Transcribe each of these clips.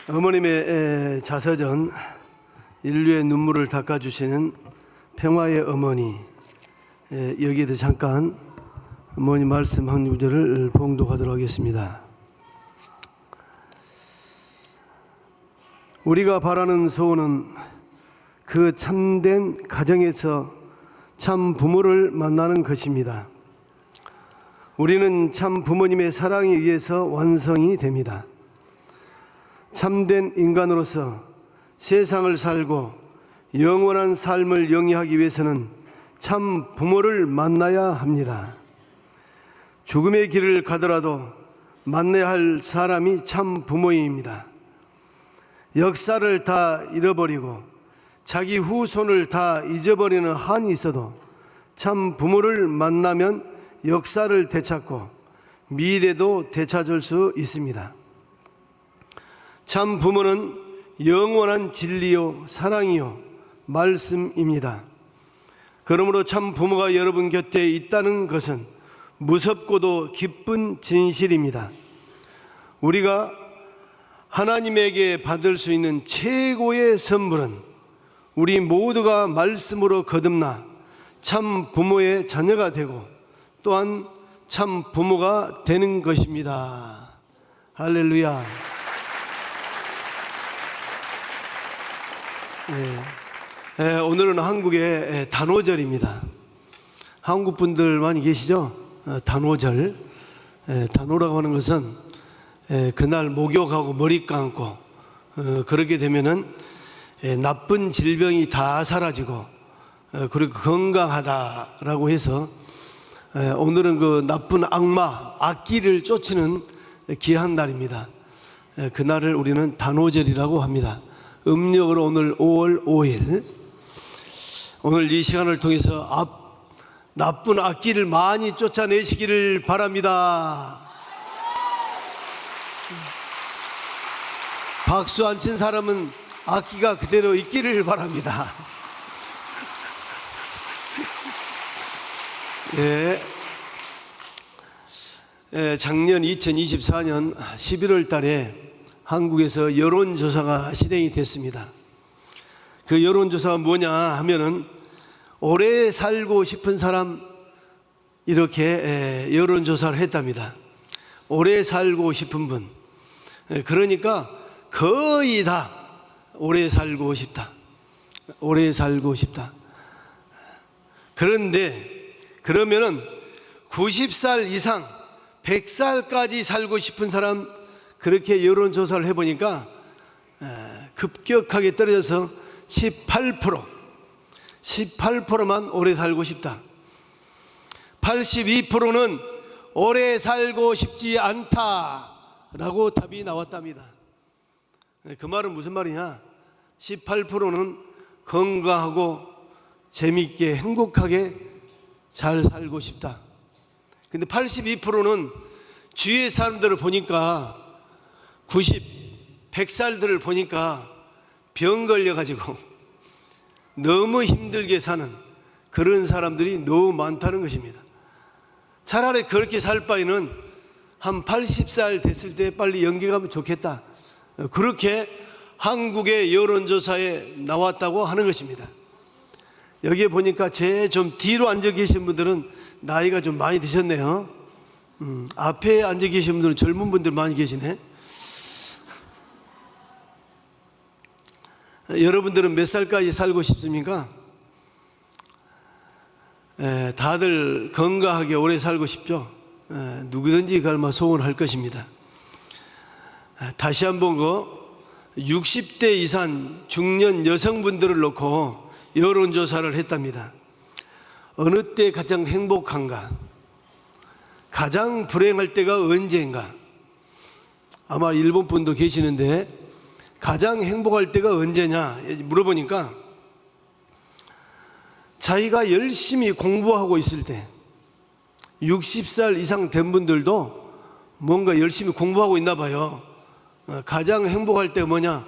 어머님의 자서전 인류의 눈물을 닦아주시는 평화의 어머니, 여기에 대해 잠깐 어머니 말씀 한 구절을 봉독하도록 하겠습니다. 우리가 바라는 소원은 그 참된 가정에서 참 부모를 만나는 것입니다. 우리는 참 부모님의 사랑에 의해서 완성이 됩니다. 참된 인간으로서 세상을 살고 영원한 삶을 영위하기 위해서는 참 부모를 만나야 합니다. 죽음의 길을 가더라도 만나야 할 사람이 참 부모입니다. 역사를 다 잃어버리고 자기 후손을 다 잊어버리는 한이 있어도 참 부모를 만나면 역사를 되찾고 미래도 되찾을 수 있습니다. 참 부모는 영원한 진리요 사랑이요 말씀입니다. 그러므로 참 부모가 여러분 곁에 있다는 것은 무섭고도 기쁜 진실입니다. 우리가 하나님에게 받을 수 있는 최고의 선물은 우리 모두가 말씀으로 거듭나 참 부모의 자녀가 되고 또한 참 부모가 되는 것입니다. 할렐루야. 오늘은 한국의 단오절입니다. 한국 분들 많이 계시죠? 단오절. 단오라고 하는 것은 그날 목욕하고 머리 감고 그렇게 되면은 나쁜 질병이 다 사라지고 그리고 건강하다라고 해서 오늘은 그 나쁜 악마, 악귀를 쫓는 귀한 날입니다. 그날을 우리는 단오절이라고 합니다. 음력으로 오늘 5월 5일. 오늘 이 시간을 통해서 나쁜 악귀를 많이 쫓아내시기를 바랍니다. 박수 안 친 사람은 악기가 그대로 있기를 바랍니다. 작년 2024년 11월 달에 한국에서 여론조사가 실행이 됐습니다. 그 여론조사가 뭐냐 하면은 오래 살고 싶은 사람 이렇게 여론조사를 했답니다. 오래 살고 싶은 분. 그러니까 거의 다 오래 살고 싶다. 오래 살고 싶다. 그런데 그러면은 90살 이상 100살까지 살고 싶은 사람 그렇게 여론조사를 해보니까 급격하게 떨어져서 18%만 오래 살고 싶다. 82%는 오래 살고 싶지 않다라고 답이 나왔답니다. 그 말은 무슨 말이냐? 18%는 건강하고 재미있게 행복하게 잘 살고 싶다. 근데 82%는 주위의 사람들을 보니까 100살들을 보니까 병 걸려가지고 너무 힘들게 사는 그런 사람들이 너무 많다는 것입니다. 차라리 그렇게 살 바에는 한 80살 됐을 때 빨리 연계 가면 좋겠다. 그렇게 한국의 여론조사에 나왔다고 하는 것입니다. 여기에 보니까 제 좀 뒤로 앉아 계신 분들은 나이가 좀 많이 드셨네요. 앞에 앉아 계신 분들은 젊은 분들 많이 계시네. 여러분들은 몇 살까지 살고 싶습니까? 다들 건강하게 오래 살고 싶죠? 누구든지 그걸 소원할 것입니다. 다시 한번 60대 이상 중년 여성분들을 놓고 여론조사를 했답니다. 어느 때 가장 행복한가? 가장 불행할 때가 언제인가? 아마 일본 분도 계시는데 가장 행복할 때가 언제냐 물어보니까 자기가 열심히 공부하고 있을 때 60살 이상 된 분들도 뭔가 열심히 공부하고 있나 봐요. 가장 행복할 때가 뭐냐?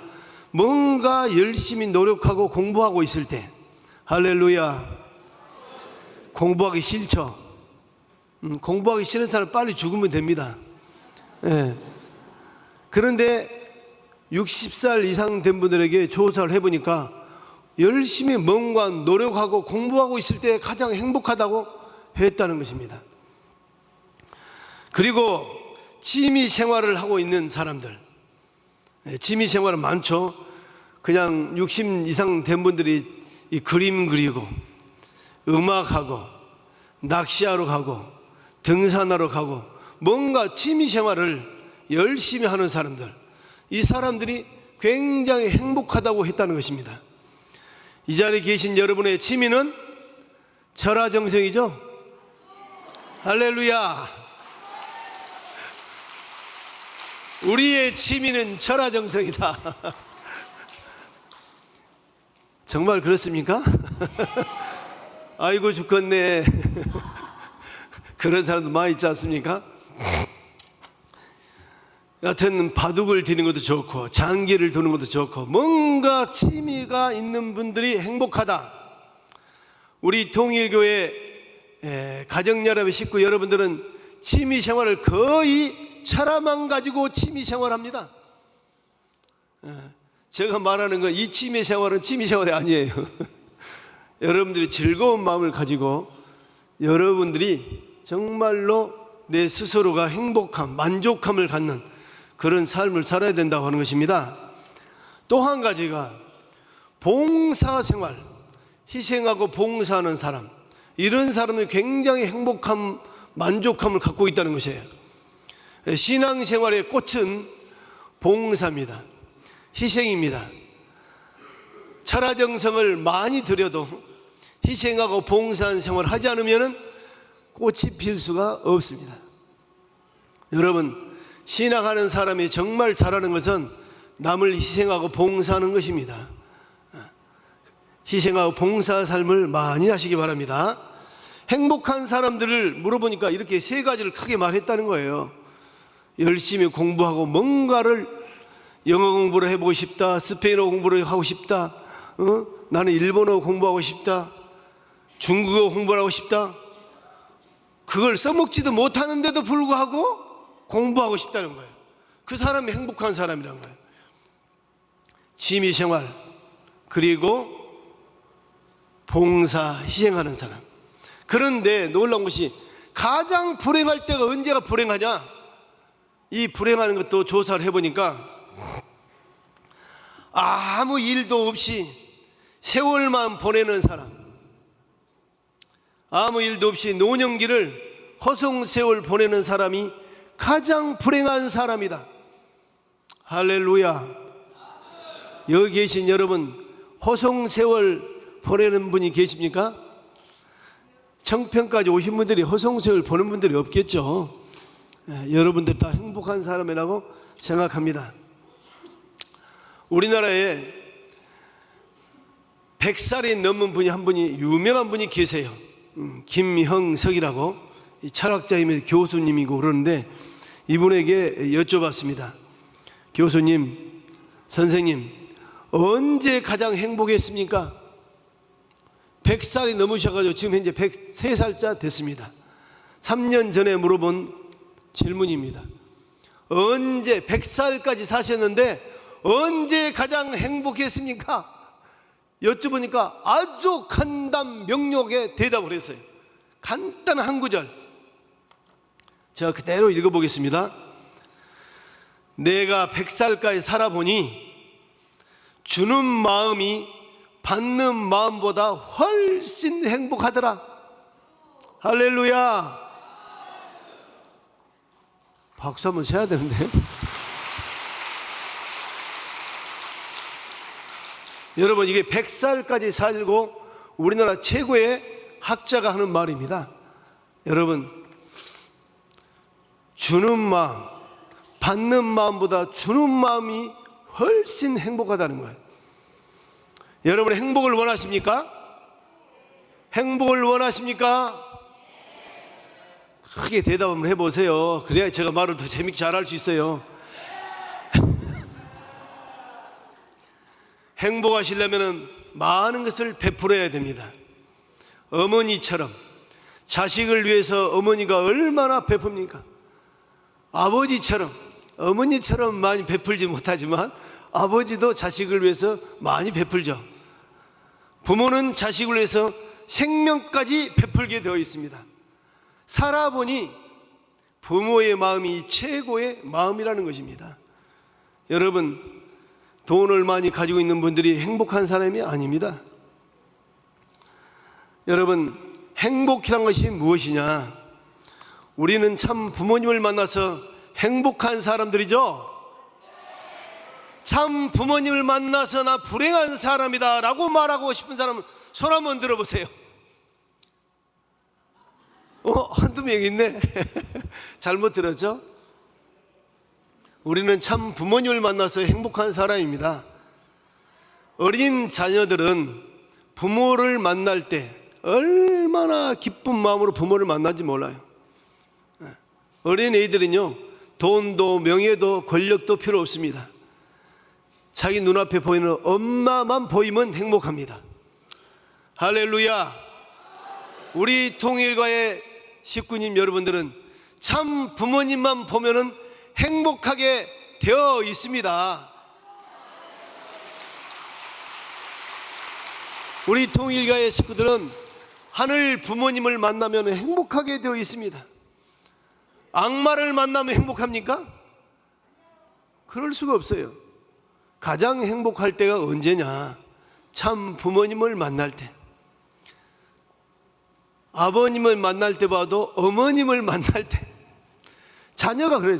뭔가 열심히 노력하고 공부하고 있을 때. 할렐루야. 공부하기 싫죠? 공부하기 싫은 사람 빨리 죽으면 됩니다. 그런데 60살 이상 된 분들에게 조사를 해보니까 열심히 뭔가 노력하고 공부하고 있을 때 가장 행복하다고 했다는 것입니다. 그리고 취미 생활을 하고 있는 사람들, 취미 생활은 많죠. 그냥 60 이상 된 분들이 이 그림 그리고 음악하고 낚시하러 가고 등산하러 가고 뭔가 취미 생활을 열심히 하는 사람들, 이 사람들이 굉장히 행복하다고 했다는 것입니다. 이 자리에 계신 여러분의 취미는 철화정성이죠? 할렐루야! 우리의 취미는 철화정성이다. 정말 그렇습니까? 아이고 죽겠네. 그런 사람도 많이 있지 않습니까? 여하튼 바둑을 두는 것도 좋고 장기를 두는 것도 좋고 뭔가 취미가 있는 분들이 행복하다. 우리 통일교회 가정연합의 식구 여러분들은 취미 생활을 거의 철화만 가지고 취미 생활합니다. 제가 말하는 건 이 취미 생활은 취미 생활이 아니에요. 여러분들이 즐거운 마음을 가지고 여러분들이 정말로 내 스스로가 행복함, 만족함을 갖는 그런 삶을 살아야 된다고 하는 것입니다. 또 한 가지가 봉사생활, 희생하고 봉사하는 사람, 이런 사람은 굉장히 행복함, 만족함을 갖고 있다는 것이에요. 신앙생활의 꽃은 봉사입니다. 희생입니다. 철화정성을 많이 들여도 희생하고 봉사하는 생활을 하지 않으면 꽃이 필 수가 없습니다. 여러분, 신앙하는 사람이 정말 잘하는 것은 남을 희생하고 봉사하는 것입니다. 희생하고 봉사 삶을 많이 하시기 바랍니다. 행복한 사람들을 물어보니까 이렇게 세 가지를 크게 말했다는 거예요. 열심히 공부하고 뭔가를 영어 공부를 해보고 싶다, 스페인어 공부를 하고 싶다, 나는 일본어 공부하고 싶다, 중국어 공부를 하고 싶다. 그걸 써먹지도 못하는데도 불구하고 공부하고 싶다는 거예요. 그 사람이 행복한 사람이라는 거예요. 취미생활, 그리고 봉사, 희생하는 사람. 그런데 놀라운 것이 가장 불행할 때가 언제가 불행하냐? 이 불행하는 것도 조사를 해보니까 아무 일도 없이 세월만 보내는 사람, 아무 일도 없이 노년기를 허송세월 보내는 사람이 가장 불행한 사람이다. 할렐루야. 여기 계신 여러분, 허송세월 보내는 분이 계십니까? 청평까지 오신 분들이 허송세월 보는 분들이 없겠죠. 여러분들 다 행복한 사람이라고 생각합니다. 우리나라에 100살이 넘은 분이 한 분이, 유명한 분이 계세요. 김형석이라고, 철학자이면서 교수님이고 그러는데, 이분에게 여쭤봤습니다. 교수님, 선생님, 언제 가장 행복했습니까? 100살이 넘으셔가지고 지금 현재 103살짜 됐습니다. 3년 전에 물어본 질문입니다. 언제, 100살까지 사셨는데 언제 가장 행복했습니까? 여쭤보니까 아주 간단 명료하게 대답을 했어요. 간단한 한 구절, 제가 그대로 읽어보겠습니다. 내가 100살까지 살아보니 주는 마음이 받는 마음보다 훨씬 행복하더라. 할렐루야. 박수 한번 쳐야 되는데. 여러분, 이게 100살까지 살고 우리나라 최고의 학자가 하는 말입니다. 여러분, 주는 마음, 받는 마음보다 주는 마음이 훨씬 행복하다는 거예요. 여러분, 행복을 원하십니까? 행복을 원하십니까? 크게 대답 한번 해보세요. 그래야 제가 말을 더 재밌게 잘할 수 있어요. 행복하시려면 많은 것을 베풀어야 됩니다. 어머니처럼, 자식을 위해서 어머니가 얼마나 베풉니까? 아버지처럼, 어머니처럼 많이 베풀지 못하지만 아버지도 자식을 위해서 많이 베풀죠. 부모는 자식을 위해서 생명까지 베풀게 되어 있습니다. 살아보니 부모의 마음이 최고의 마음이라는 것입니다. 여러분, 돈을 많이 가지고 있는 분들이 행복한 사람이 아닙니다. 여러분, 행복이란 것이 무엇이냐? 우리는 참 부모님을 만나서 행복한 사람들이죠. 참 부모님을 만나서 나 불행한 사람이다 라고 말하고 싶은 사람은 손 한번 들어보세요. 한두 명 있네. 잘못 들었죠? 우리는 참 부모님을 만나서 행복한 사람입니다. 어린 자녀들은 부모를 만날 때 얼마나 기쁜 마음으로 부모를 만난지 몰라요. 어린 애들은요, 돈도 명예도 권력도 필요 없습니다. 자기 눈앞에 보이는 엄마만 보이면 행복합니다. 할렐루야. 우리 통일가의 식구님 여러분들은 참 부모님만 보면은 행복하게 되어 있습니다. 우리 통일가의 식구들은 하늘 부모님을 만나면 행복하게 되어 있습니다. 악마를 만나면 행복합니까? 그럴 수가 없어요. 가장 행복할 때가 언제냐? 참 부모님을 만날 때. 아버님을 만날 때 봐도 어머님을 만날 때. 자녀가 그래요.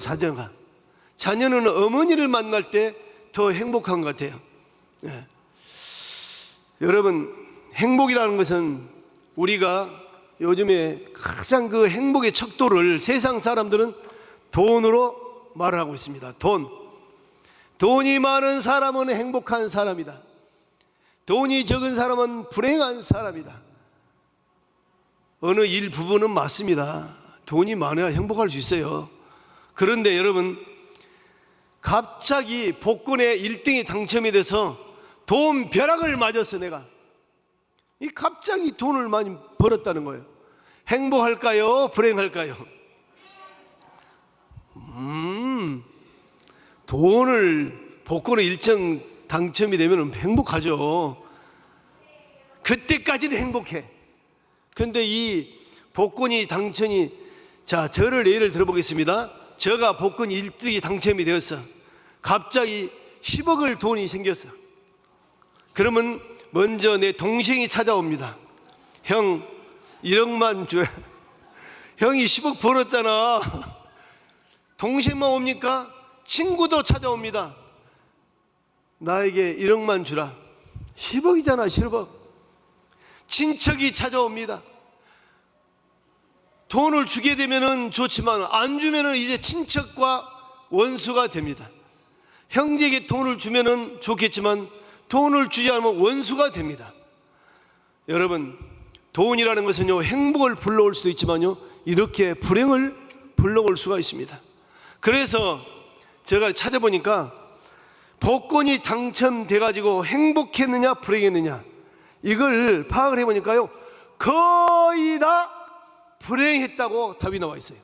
자녀는 어머니를 만날 때 더 행복한 것 같아요. 예. 여러분, 행복이라는 것은 우리가 요즘에 가장 그 행복의 척도를 세상 사람들은 돈으로 말하고 있습니다. 돈이 많은 사람은 행복한 사람이다. 돈이 적은 사람은 불행한 사람이다. 어느 일부분은 맞습니다. 돈이 많아야 행복할 수 있어요. 그런데 여러분, 갑자기 복권에 1등이 당첨이 돼서 돈 벼락을 맞았어. 내가 갑자기 돈을 많이 벌었다는 거예요. 행복할까요? 불행할까요? 돈을 복권에 1등 당첨이 되면 행복하죠. 그때까지는 행복해. 근데 이 복권이 당첨이, 저를 예를 들어보겠습니다. 저가 복권 1등이 당첨이 되었어. 갑자기 10억을 돈이 생겼어. 그러면 먼저 내 동생이 찾아옵니다. 형, 1억만 줘. 형이 10억 벌었잖아. 동생만 옵니까? 친구도 찾아옵니다. 나에게 1억만 주라. 10억이잖아, 10억. 친척이 찾아옵니다. 돈을 주게 되면 좋지만 안 주면 이제 친척과 원수가 됩니다. 형제에게 돈을 주면 좋겠지만 돈을 주지 않으면 원수가 됩니다. 여러분, 돈이라는 것은요, 행복을 불러올 수도 있지만요, 이렇게 불행을 불러올 수가 있습니다. 그래서 제가 찾아보니까 복권이 당첨돼가지고 행복했느냐 불행했느냐, 이걸 파악을 해보니까요, 거의 다 불행했다고 답이 나와 있어요.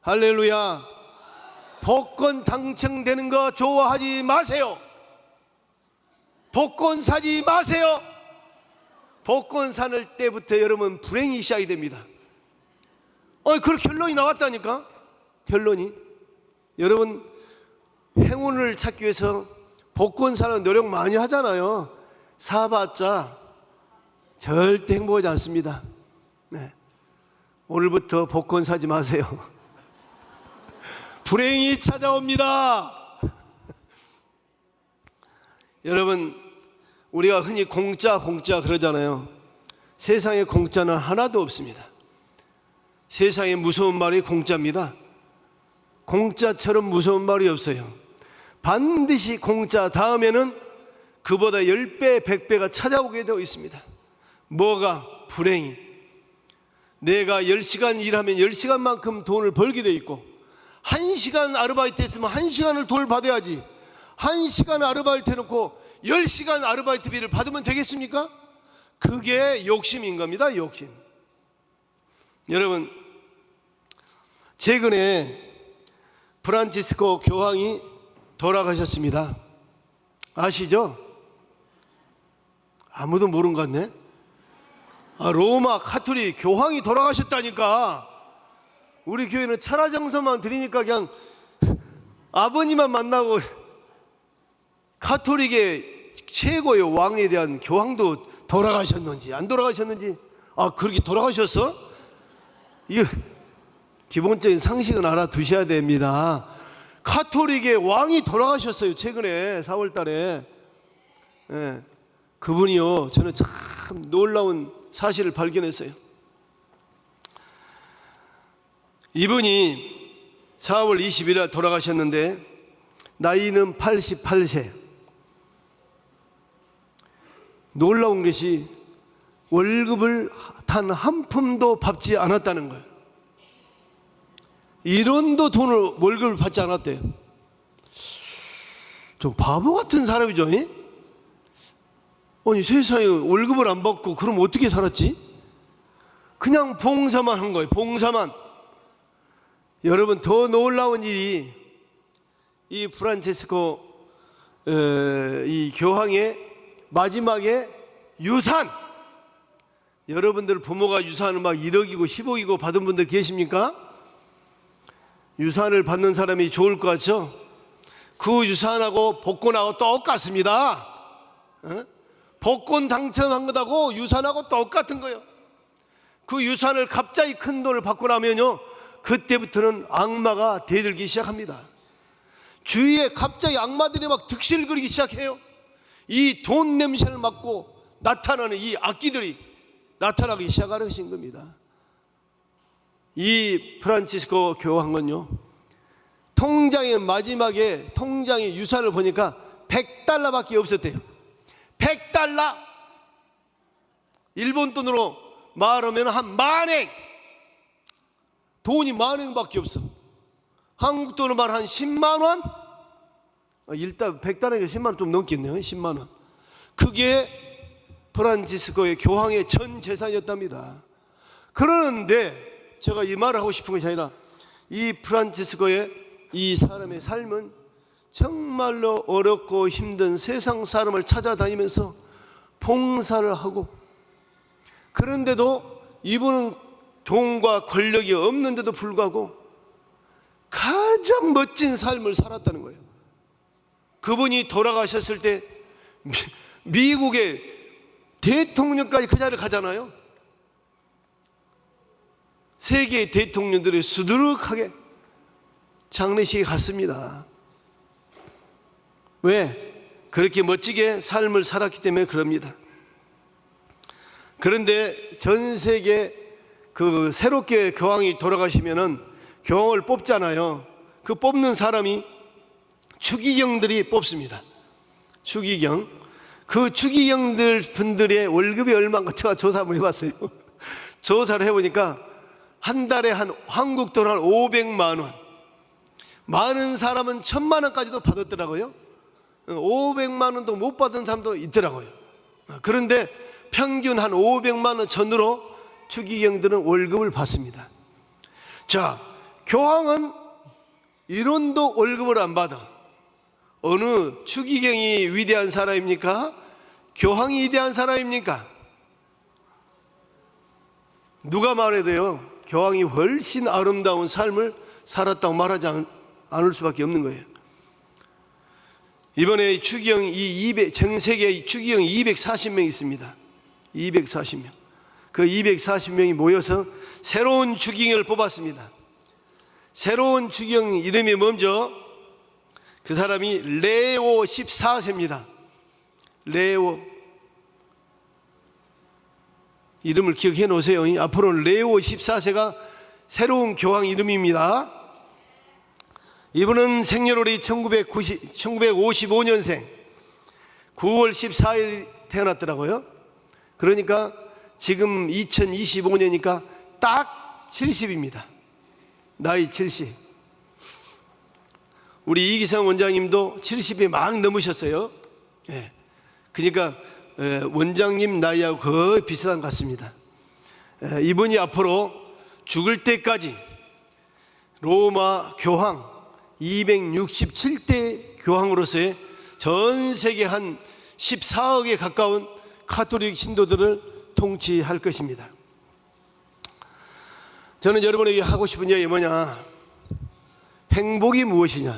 할렐루야. 복권 당첨되는 거 좋아하지 마세요. 복권 사지 마세요. 복권 사는 때부터 여러분 불행이 시작이 됩니다. 그 결론이 나왔다니까. 결론이, 여러분 행운을 찾기 위해서 복권 사는 노력 많이 하잖아요. 사봤자 절대 행복하지 않습니다. 네. 오늘부터 복권 사지 마세요. 불행이 찾아옵니다. 여러분, 우리가 흔히 공짜 그러잖아요. 세상에 공짜는 하나도 없습니다. 세상에 무서운 말이 공짜입니다. 공짜처럼 무서운 말이 없어요. 반드시 공짜 다음에는 그보다 10배, 100배가 찾아오게 되어 있습니다. 뭐가? 불행이. 내가 10시간 일하면 10시간만큼 돈을 벌게 되어 있고, 1시간 아르바이트 했으면 1시간을 돈을 받아야지. 1시간 아르바이트 해놓고 10시간 아르바이트비를 받으면 되겠습니까? 그게 욕심인 겁니다. 욕심. 여러분, 최근에 프란치스코 교황이 돌아가셨습니다. 아시죠? 아무도 모르는 것 같네. 로마 카톨릭 교황이 돌아가셨다니까. 우리 교회는 철야정서만 드리니까 그냥 아버님만 만나고 카톨릭의 최고의 왕에 대한 교황도 돌아가셨는지 안 돌아가셨는지, 그렇게 돌아가셨어? 이거 기본적인 상식은 알아두셔야 됩니다. 카톨릭의 왕이 돌아가셨어요. 최근에 4월 달에. 예, 그분이요, 저는 참 놀라운 사실을 발견했어요. 이분이 4월 20일 날 돌아가셨는데 나이는 88세. 놀라운 것이 월급을 단 한 푼도 받지 않았다는 거예요. 1원도 돈을 월급을 받지 않았대요. 좀 바보 같은 사람이죠. 아니 세상에 월급을 안 받고 그럼 어떻게 살았지? 그냥 봉사만 한 거예요. 봉사만. 여러분, 더 놀라운 일이 이 프란체스코 이 교황의 마지막에 유산, 여러분들 부모가 유산을 막 1억이고 10억이고 받은 분들 계십니까? 유산을 받는 사람이 좋을 것 같죠? 그 유산하고 복권하고 똑같습니다. 복권 당첨한 것하고 유산하고 똑같은 거예요. 그 유산을 갑자기 큰 돈을 받고 나면요, 그때부터는 악마가 대들기 시작합니다. 주위에 갑자기 악마들이 막 득실 그리기 시작해요. 이 돈 냄새를 맡고 나타나는 이 악기들이 나타나기 시작하는 것인 겁니다. 이 프란치스코 교황은요, 통장의 마지막에 통장의 유산을 보니까 100달러밖에 없었대요. 100달러. 일본 돈으로 말하면 한 만행. 돈이 만행밖에 없어. 한국 돈으로 말하면 한 10만 원? 일단 100달러니까 10만 원 좀 넘겠네요. 10만 원. 그게 프란치스코의 교황의 전 재산이었답니다. 그러는데 제가 이 말을 하고 싶은 것이 아니라, 이 프란치스코의 이 사람의 삶은 정말로 어렵고 힘든 세상 사람을 찾아다니면서 봉사를 하고, 그런데도 이분은 돈과 권력이 없는데도 불구하고 가장 멋진 삶을 살았다는 거예요. 그분이 돌아가셨을 때 미국의 대통령까지 그 자리를 가잖아요. 세계의 대통령들이 수두룩하게 장례식에 갔습니다. 왜? 그렇게 멋지게 삶을 살았기 때문에 그럽니다. 그런데 전 세계 그 새롭게 교황이 돌아가시면은 교황을 뽑잖아요. 그 뽑는 사람이 추기경들이 뽑습니다. 추기경. 그 추기경들 분들의 월급이 얼마인가 제가 조사 한번 해봤어요. 조사를 해보니까 한 달에 한국 돈 한 500만 원. 많은 사람은 1000만 원까지도 받았더라고요. 500만 원도 못 받은 사람도 있더라고요. 그런데 평균 한 500만 원 전후로 추기경들은 월급을 받습니다. 자, 교황은 1원도 월급을 안 받아. 어느 추기경이 위대한 사람입니까? 교황이 위대한 사람입니까? 누가 말해도요, 교황이 훨씬 아름다운 삶을 살았다고 말하지 않을 수밖에 없는 거예요. 이번에 추기경이 전 세계에 추기경이 240명 있습니다. 240명. 그 240명이 모여서 새로운 추기경을 뽑았습니다. 새로운 추기경 이름이 뭔죠? 그 사람이 레오 14세입니다. 레오. 이름을 기억해 놓으세요. 앞으로는 레오 14세가 새로운 교황 이름입니다. 이분은 생년월일이 1955년생 9월 14일 태어났더라고요. 그러니까 지금 2025년이니까 딱 70입니다. 나이 70. 우리 이기성 원장님도 70이 막 넘으셨어요. 예. 그러니까 원장님 나이하고 거의 비슷한 것 같습니다. 이분이 앞으로 죽을 때까지 로마 교황 267대 교황으로서의 전 세계 한 14억에 가까운 가톨릭 신도들을 통치할 것입니다. 저는 여러분에게 하고 싶은 이야기 뭐냐, 행복이 무엇이냐.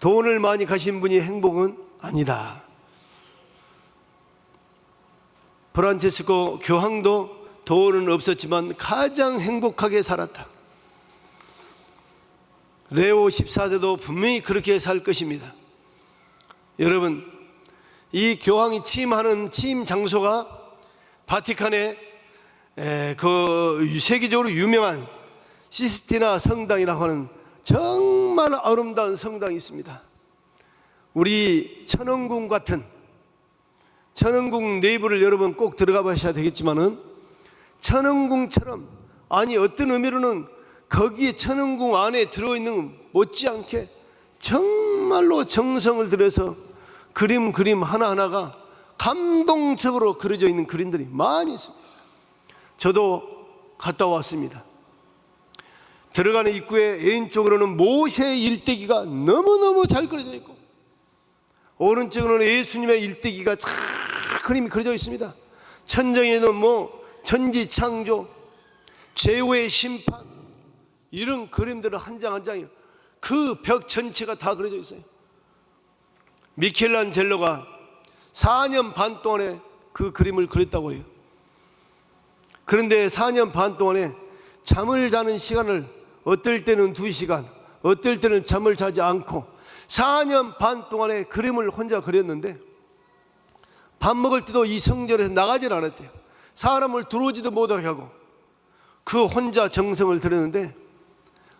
돈을 많이 가진 분이 행복은 아니다. 프란체스코 교황도 돈은 없었지만 가장 행복하게 살았다. 레오 14세도 분명히 그렇게 살 것입니다. 여러분, 이 교황이 취임하는 취임 장소가 바티칸에 그 세계적으로 유명한 시스티나 성당이라고 하는 정말 아름다운 성당이 있습니다. 우리 천왕궁 같은, 천왕궁 내부를 여러분 꼭 들어가 보셔야 되겠지만은, 천왕궁처럼, 아니 어떤 의미로는 거기에 천왕궁 안에 들어있는 못지않게 정말로 정성을 들여서 그림 하나하나가 감동적으로 그려져 있는 그림들이 많이 있습니다. 저도 갔다 왔습니다. 들어가는 입구에 왼쪽으로는 모세의 일대기가 너무너무 잘 그려져 있고, 오른쪽으로는 예수님의 일대기가 잘 그림이 그려져 있습니다. 천정에는 뭐 천지창조, 죄의 심판, 이런 그림들은 한 장 한 장이 그 벽 전체가 다 그려져 있어요. 미켈란젤로가 4년 반 동안에 그 그림을 그렸다고 해요. 그런데 4년 반 동안에 잠을 자는 시간을 어떨 때는 2시간, 어떨 때는 잠을 자지 않고 4년 반 동안에 그림을 혼자 그렸는데, 밥 먹을 때도 이 성전에서 나가질 않았대요. 사람을 들어오지도 못하게 하고 그 혼자 정성을 들였는데,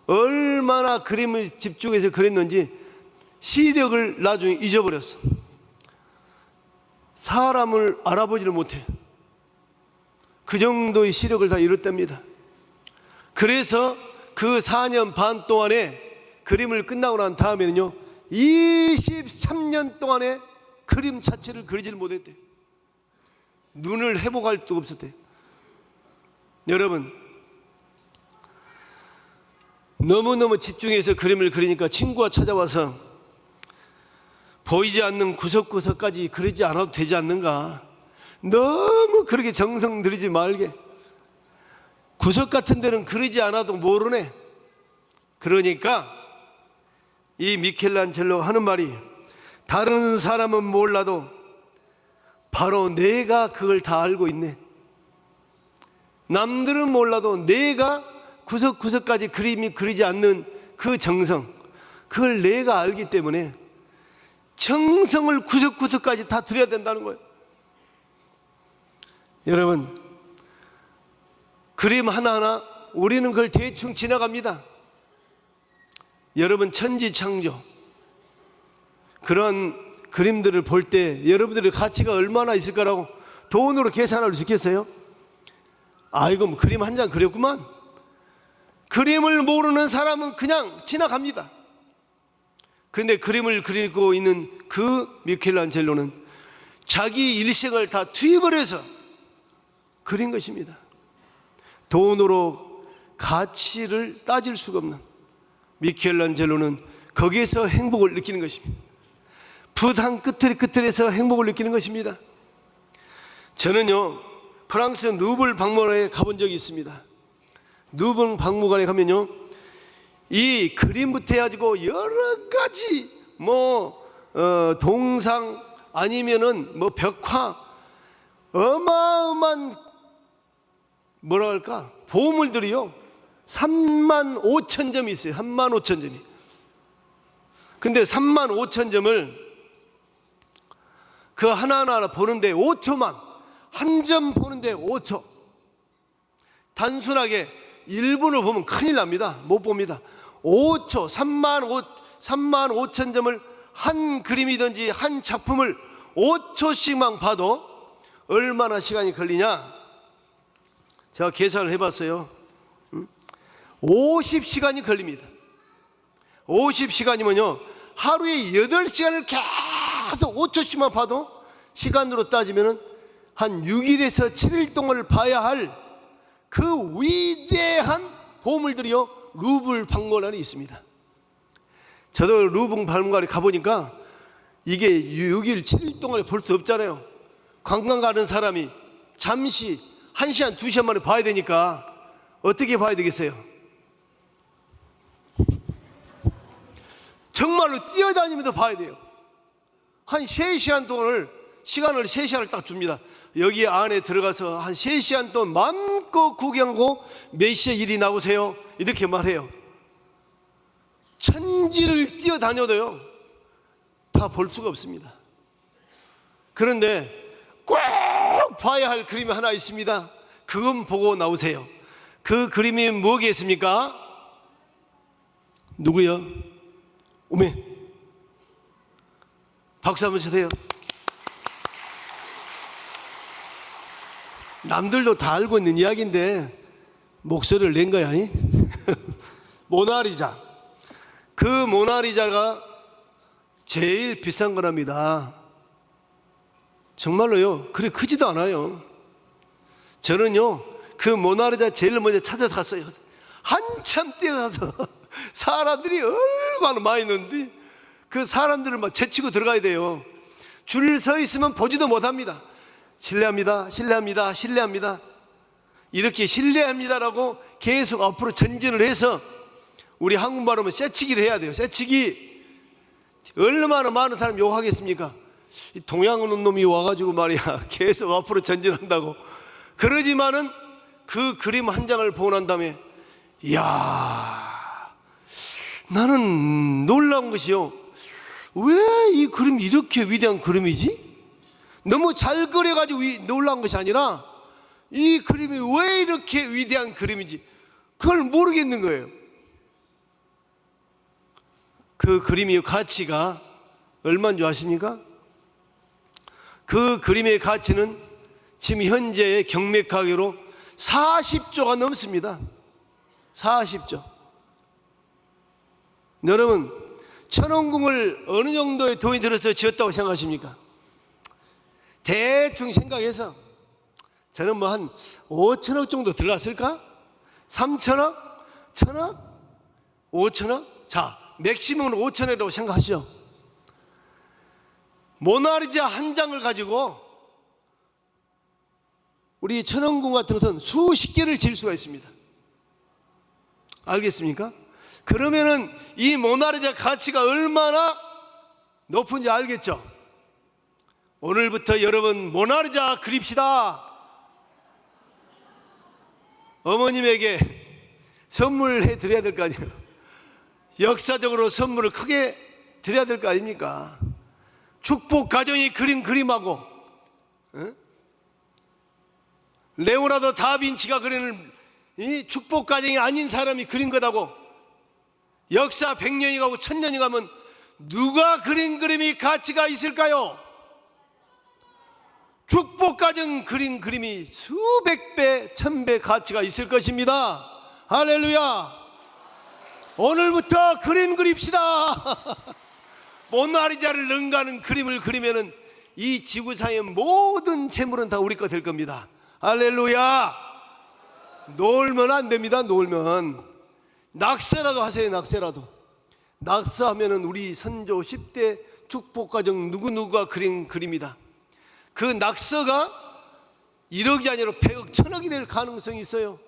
얼마나 그림을 집중해서 그렸는지 시력을 나중에 잊어버렸어. 사람을 알아보지를 못해. 그 정도의 시력을 다 잃었답니다. 그래서 그 4년 반 동안에 그림을 끝나고 난 다음에는요, 23년 동안에 그림 자체를 그리지를 못했대요. 눈을 회복할 수가 없었대요. 여러분, 너무너무 집중해서 그림을 그리니까 친구가 찾아와서 보이지 않는 구석구석까지 그리지 않아도 되지 않는가, 너무 그렇게 정성 들이지 말게, 구석 같은 데는 그리지 않아도 모르네. 그러니까 이 미켈란젤로가 하는 말이, 다른 사람은 몰라도 바로 내가 그걸 다 알고 있네. 남들은 몰라도 내가 구석구석까지 그림이 그리지 않는 그 정성, 그걸 내가 알기 때문에 정성을 구석구석까지 다 들여야 된다는 거예요. 여러분, 그림 하나하나 우리는 그걸 대충 지나갑니다. 여러분, 천지창조, 그런 그림들을 볼 때 여러분들의 가치가 얼마나 있을 거라고 돈으로 계산할 수 있겠어요? 아이고, 뭐 그림 한 장 그렸구만. 그림을 모르는 사람은 그냥 지나갑니다. 그런데 그림을 그리고 있는 그 미켈란젤로는 자기 일생을 다 투입을 해서 그린 것입니다. 돈으로 가치를 따질 수가 없는 미켈란젤로는 거기에서 행복을 느끼는 것입니다. 붓한 끝에서 행복을 느끼는 것입니다. 저는요, 프랑스 누블 박물관에 가본 적이 있습니다. 누블 박물관에 가면요, 이 그림부터 해가지고 여러 가지 동상 아니면은 벽화, 어마어마한 뭐라 할까, 보물들이요 35,000점이 있어요. 35,000점이. 근데 35,000점을 그 하나하나 보는데 5초만, 한 점 보는데 5초. 단순하게 1분을 보면 큰일 납니다. 못 봅니다. 5초, 35,000점을 한 그림이든지 한 작품을 5초씩만 봐도 얼마나 시간이 걸리냐? 제가 계산을 해봤어요. 50시간이 걸립니다. 50시간이면요 하루에 8시간을 계속 5초씩만 봐도 시간으로 따지면 한 6일에서 7일 동안을 봐야 할 그 위대한 보물들이요 루브르 박물관에 있습니다. 저도 루브르 박물관에 가보니까 이게 6일, 7일 동안에 볼 수 없잖아요. 관광 가는 사람이 잠시 1시간, 2시간 만에 봐야 되니까 어떻게 봐야 되겠어요? 정말로 뛰어다니면서 봐야 돼요. 한 3시간 동안을, 시간을 3시간을 딱 줍니다. 여기 안에 들어가서 한 3시간 동안 마음껏 구경하고 몇 시에 일이 나오세요? 이렇게 말해요. 천지를 뛰어다녀도요, 다 볼 수가 없습니다. 그런데 꼭 봐야 할 그림이 하나 있습니다. 그건 보고 나오세요. 그 그림이 뭐겠습니까? 누구요? 오메, 박수 한번 주세요. 남들도 다 알고 있는 이야기인데 목소리를 낸 거야. 모나리자. 그 모나리자가 제일 비싼 거랍니다. 정말로요. 그래 크지도 않아요. 저는요 그 모나리자 제일 먼저 찾아갔어요. 한참 뛰어가서 사람들이 얼마나 많이 있는데 그 사람들을 막 제치고 들어가야 돼요. 줄 서 있으면 보지도 못합니다. 실례합니다, 실례합니다, 실례합니다, 이렇게 실례합니다라고 계속 앞으로 전진을 해서, 우리 한국말로 하면 쇠치기를 해야 돼요. 쇠치기. 얼마나 많은 사람 욕하겠습니까? 동양 오는 놈이 와가지고 말이야 계속 앞으로 전진한다고. 그러지만은 그 그림 한 장을 보고 난 다음에, 이야, 나는 놀라운 것이요, 왜 이 그림이 이렇게 위대한 그림이지? 너무 잘 그려가지고 놀라운 것이 아니라 이 그림이 왜 이렇게 위대한 그림인지 그걸 모르겠는 거예요. 그 그림의 가치가 얼마인 줄 아십니까? 그 그림의 가치는 지금 현재의 경매 가격으로 40조가 넘습니다. 40조. 여러분, 천원궁을 어느 정도의 돈이 들어서 지었다고 생각하십니까? 대충 생각해서 저는 뭐 한 5천억 정도 들어갔을까? 3천억? 1천억? 5천억? 자, 맥시멈은 5천억이라고 생각하시죠. 모나리자 한 장을 가지고 우리 천원궁 같은 것은 수십 개를 지을 수가 있습니다. 알겠습니까? 그러면은 이 모나리자 가치가 얼마나 높은지 알겠죠? 오늘부터 여러분 모나리자 그립시다. 어머님에게 선물해 드려야 될 거 아니에요. 역사적으로 선물을 크게 드려야 될 거 아닙니까? 축복 가정이 그린 그림하고, 레오나르도 다빈치가 그리는 이 축복 가정이 아닌 사람이 그린 거다고. 역사 100년이 가고 1000년이 가면 누가 그린 그림이 가치가 있을까요? 축복 가정 그린 그림이 수백 배, 1000배 가치가 있을 것입니다. 할렐루야. 오늘부터 그림 그립시다. 모나리자를 능가하는 그림을 그리면은 이 지구상의 모든 재물은 다 우리 거 될 겁니다. 할렐루야. 놀면 안 됩니다. 놀면 낙서라도 하세요. 낙서라도. 낙서하면은 우리 선조 10대 축복가정 누구누구가 그린 그림이다. 그 낙서가 1억이 아니라 100억, 1000억이 될 가능성이 있어요.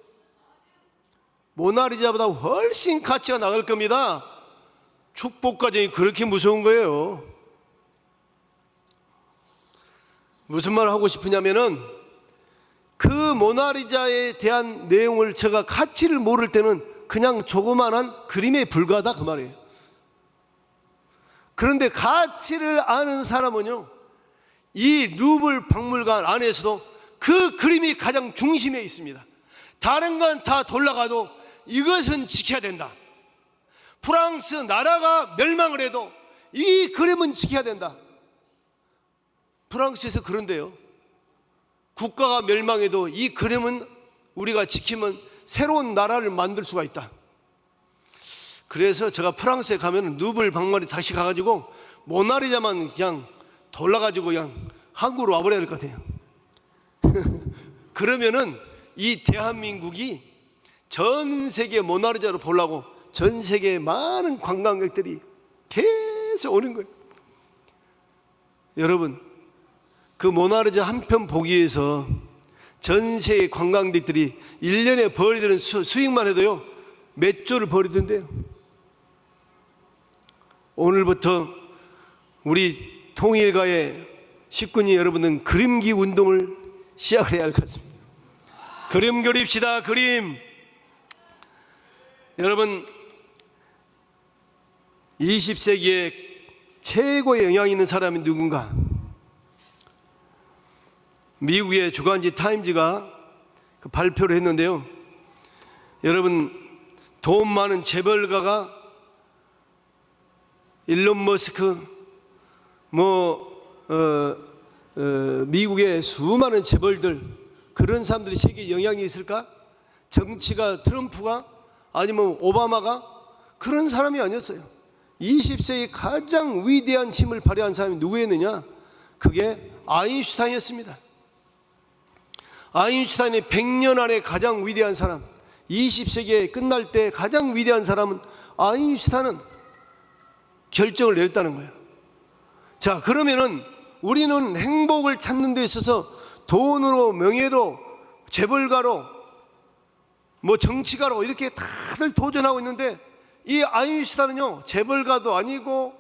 모나리자보다 훨씬 가치가 나갈 겁니다. 축복가정이 그렇게 무서운 거예요. 무슨 말을 하고 싶으냐면은, 그 모나리자에 대한 내용을 제가 가치를 모를 때는 그냥 조그만한 그림에 불과하다 그 말이에요. 그런데 가치를 아는 사람은요, 이 루블 박물관 안에서도 그 그림이 가장 중심에 있습니다. 다른 건 다 돌아가도 이것은 지켜야 된다. 프랑스 나라가 멸망을 해도 이 그림은 지켜야 된다. 프랑스에서 그런데요, 국가가 멸망해도 이 그림은 우리가 지키면 새로운 나라를 만들 수가 있다. 그래서 제가 프랑스에 가면 루블 박물관에 다시 가가지고 모나리자만 그냥 돌아가지고 그냥 한국으로 와버려야 될 것 같아요. 그러면은 이 대한민국이 전 세계 모나리자로 보려고 전 세계의 많은 관광객들이 계속 오는 거예요. 여러분, 그 모나리자 한 편 보기 위해서 전 세계 관광객들이 1년에 벌이되는 수익만 해도요 몇 조를 벌이던데요. 오늘부터 우리 통일가의 식구님 여러분은 그림기 운동을 시작을 해야 할 것 같습니다. 그림 그립시다. 그림. 여러분, 20세기에 최고의 영향 있는 사람이 누군가? 미국의 주간지 타임즈가 그 발표를 했는데요. 여러분, 돈 많은 재벌가가 일론 머스크, 미국의 수많은 재벌들, 그런 사람들이 세계에 영향이 있을까? 정치가 트럼프가 아니면 오바마가 그런 사람이 아니었어요. 20세기 가장 위대한 힘을 발휘한 사람이 누구였느냐? 그게 아인슈타인이었습니다. 아인슈타인이 100년 안에 가장 위대한 사람, 20세기에 끝날 때 가장 위대한 사람은 아인슈타인은 결정을 내렸다는 거예요. 자, 그러면은 우리는 행복을 찾는 데 있어서 돈으로, 명예로, 재벌가로, 정치가로 이렇게 다들 도전하고 있는데, 이 아인슈타인은요 재벌가도 아니고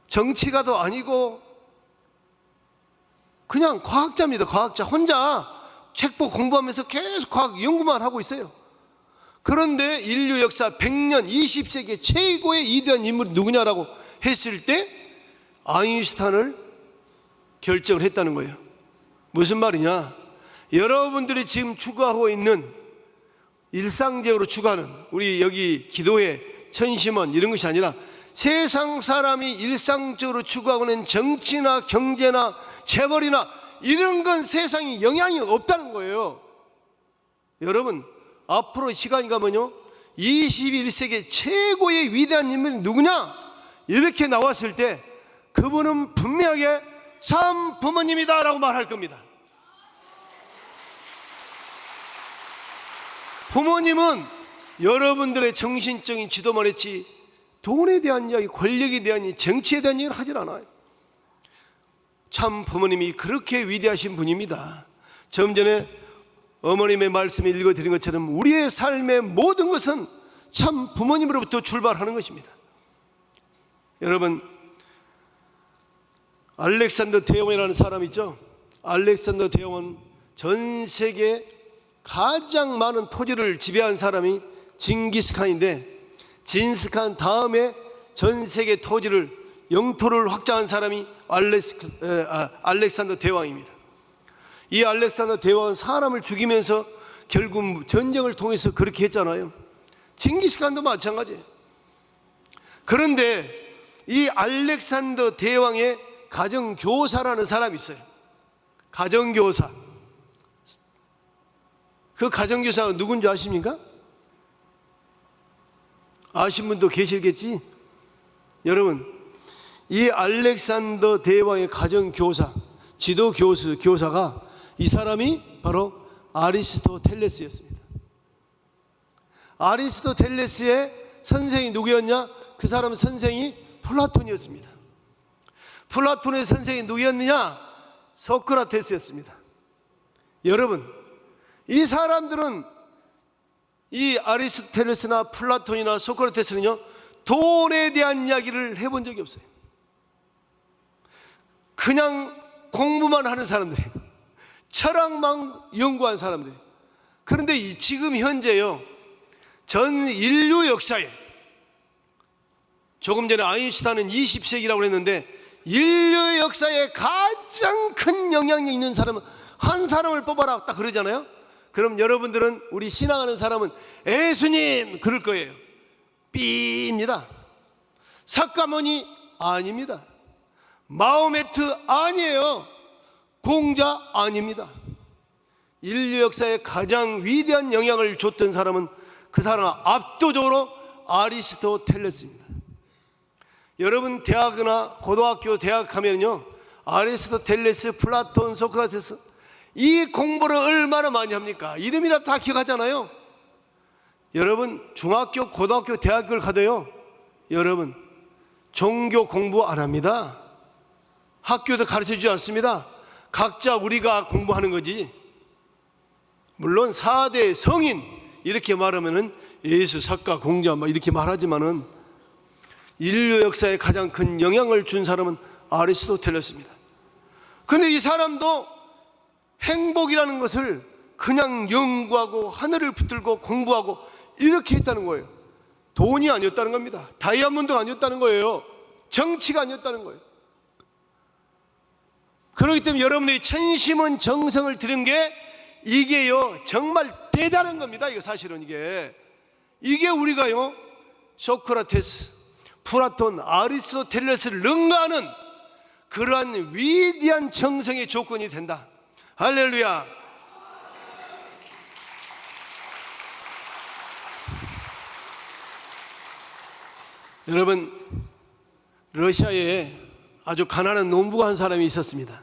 정치가도 아니고 그냥 과학자입니다. 과학자. 혼자 책보 공부하면서 계속 과학 연구만 하고 있어요. 그런데 인류 역사 100년 20세기 최고의 위대한 인물이 누구냐라고 했을 때 아인슈타인을 결정을 했다는 거예요. 무슨 말이냐? 여러분들이 지금 추구하고 있는 일상적으로 추구하는 우리 여기 기도회, 천심원 이런 것이 아니라 세상 사람이 일상적으로 추구하고 있는 정치나 경제나 재벌이나 이런 건 세상에 영향이 없다는 거예요. 여러분, 앞으로 시간이 가면요 21세기 최고의 위대한 인물이 누구냐? 이렇게 나왔을 때 그분은 분명하게 참 부모님이다 라고 말할 겁니다. 부모님은 여러분들의 정신적인 지도만 했지 돈에 대한 이야기, 권력에 대한 이야기, 정치에 대한 이야기를 하질 않아요. 참 부모님이 그렇게 위대하신 분입니다. 좀 전에 어머님의 말씀을 읽어드린 것처럼 우리의 삶의 모든 것은 참 부모님으로부터 출발하는 것입니다. 여러분, 알렉산더 대왕이라는 사람 있죠? 알렉산더 대왕은 전 세계 가장 많은 토지를 지배한 사람이 징기스칸인데, 징기스칸 다음에 전 세계 토지를 영토를 확장한 사람이 알렉산더 대왕입니다. 이 알렉산더 대왕은 사람을 죽이면서 결국 전쟁을 통해서 그렇게 했잖아요. 징기스칸도 마찬가지예요. 그런데 이 알렉산더 대왕의 가정교사라는 사람이 있어요. 가정교사. 그 가정교사가 누군지 아십니까? 아신 분도 계시겠지? 여러분, 이 알렉산더 대왕의 가정교사, 지도교사가 이 사람이 바로 아리스토텔레스였습니다. 아리스토텔레스의 선생이 누구였냐? 그 사람 선생이 플라톤이었습니다. 플라톤의 선생이 누구였느냐? 소크라테스였습니다. 여러분, 이 사람들은 이 아리스토텔레스나 플라톤이나 소크라테스는요 돈에 대한 이야기를 해본 적이 없어요. 그냥 공부만 하는 사람들이에요. 철학만 연구한 사람들이에요. 그런데 지금 현재요 전 인류 역사에, 조금 전에 아인슈타인은 20세기라고 했는데 인류 역사에 가장 큰 영향이 있는 사람은 한 사람을 뽑아라 딱 그러잖아요. 그럼 여러분들은 우리 신앙하는 사람은 예수님 그럴 거예요. B입니다. 사카모니 아닙니다. 마호메트 아니에요. 공자 아닙니다. 인류 역사에 가장 위대한 영향을 줬던 사람은 그 사람은 압도적으로 아리스토텔레스입니다. 여러분 대학이나 고등학교 대학 가면요 아리스토텔레스, 플라톤, 소크라테스 이 공부를 얼마나 많이 합니까? 이름이나 다 기억하잖아요. 여러분 중학교, 고등학교, 대학교를 가도요 여러분 종교 공부 안 합니다. 학교에서 가르쳐주지 않습니다. 각자 우리가 공부하는 거지. 물론 4대 성인 이렇게 말하면은 예수, 석가, 공자 이렇게 말하지만은 인류 역사에 가장 큰 영향을 준 사람은 아리스토텔레스입니다. 근데 이 사람도 행복이라는 것을 그냥 연구하고 하늘을 붙들고 공부하고 이렇게 했다는 거예요. 돈이 아니었다는 겁니다. 다이아몬드가 아니었다는 거예요. 정치가 아니었다는 거예요. 그렇기 때문에 여러분이 천심은 정성을 들인 게 이게요 정말 대단한 겁니다. 이거 사실은 이게 우리가요 소크라테스, 플라톤, 아리스토텔레스를 능가하는 그러한 위대한 정성의 조건이 된다. 할렐루야. 여러분, 러시아에 아주 가난한 농부가 한 사람이 있었습니다.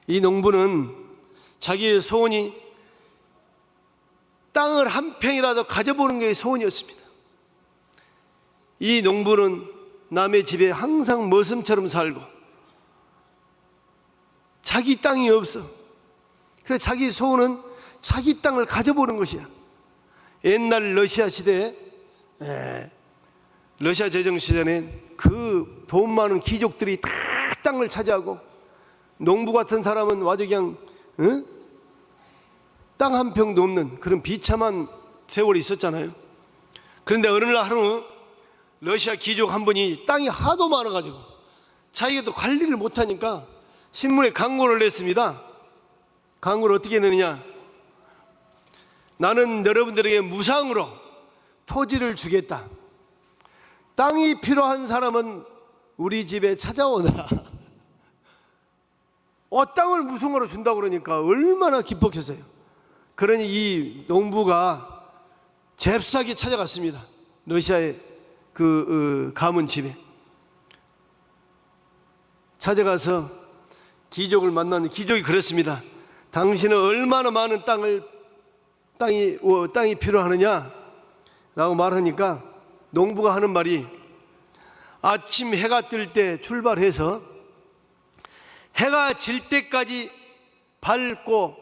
이 농부는 자기의 소원이 땅을 한 평이라도 가져보는 게 소원이었습니다. 이 농부는 남의 집에 항상 머슴처럼 살고 자기 땅이 없어. 그래서 자기 소원은 자기 땅을 가져보는 것이야. 옛날 러시아 시대에 러시아 제정 시대는 그 돈 많은 귀족들이 다 땅을 차지하고 농부 같은 사람은 아주 그냥 땅 한 평도 없는 그런 비참한 세월이 있었잖아요. 그런데 어느 날 하루 러시아 귀족 한 분이 땅이 하도 많아가지고 자기가 또 관리를 못하니까 신문에 광고를 냈습니다. 광고를 어떻게 내느냐, 나는 여러분들에게 무상으로 토지를 주겠다. 땅이 필요한 사람은 우리 집에 찾아오너라. 땅을 무상으로 준다고 그러니까 얼마나 기뻤겠어요. 그러니 이 농부가 잽싸게 찾아갔습니다. 러시아의 그 가문 집에 찾아가서 귀족을 만났는데 귀족이 그랬습니다. 당신은 얼마나 많은 땅이 필요하느냐 라고 말하니까 농부가 하는 말이, 아침 해가 뜰 때 출발해서 해가 질 때까지 밟고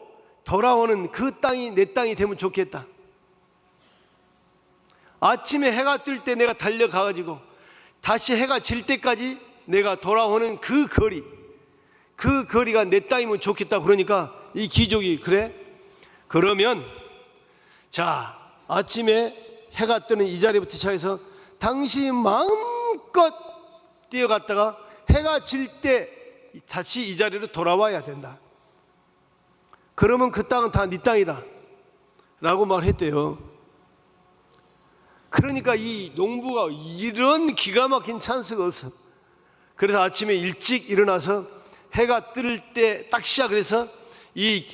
돌아오는 그 땅이 내 땅이 되면 좋겠다. 아침에 해가 뜰 때 내가 달려가가지고 다시 해가 질 때까지 내가 돌아오는 그 거리가 내 땅이면 좋겠다. 그러니까 이 귀족이 그래? 그러면 자, 아침에 해가 뜨는 이 자리부터 시작해서 당신이 마음껏 뛰어갔다가 해가 질 때 다시 이 자리로 돌아와야 된다. 그러면 그 땅은 다 네 땅이다 라고 말했대요. 그러니까 이 농부가 이런 기가 막힌 찬스가 없어. 그래서 아침에 일찍 일어나서 해가 뜰 때 딱 시작을 해서 이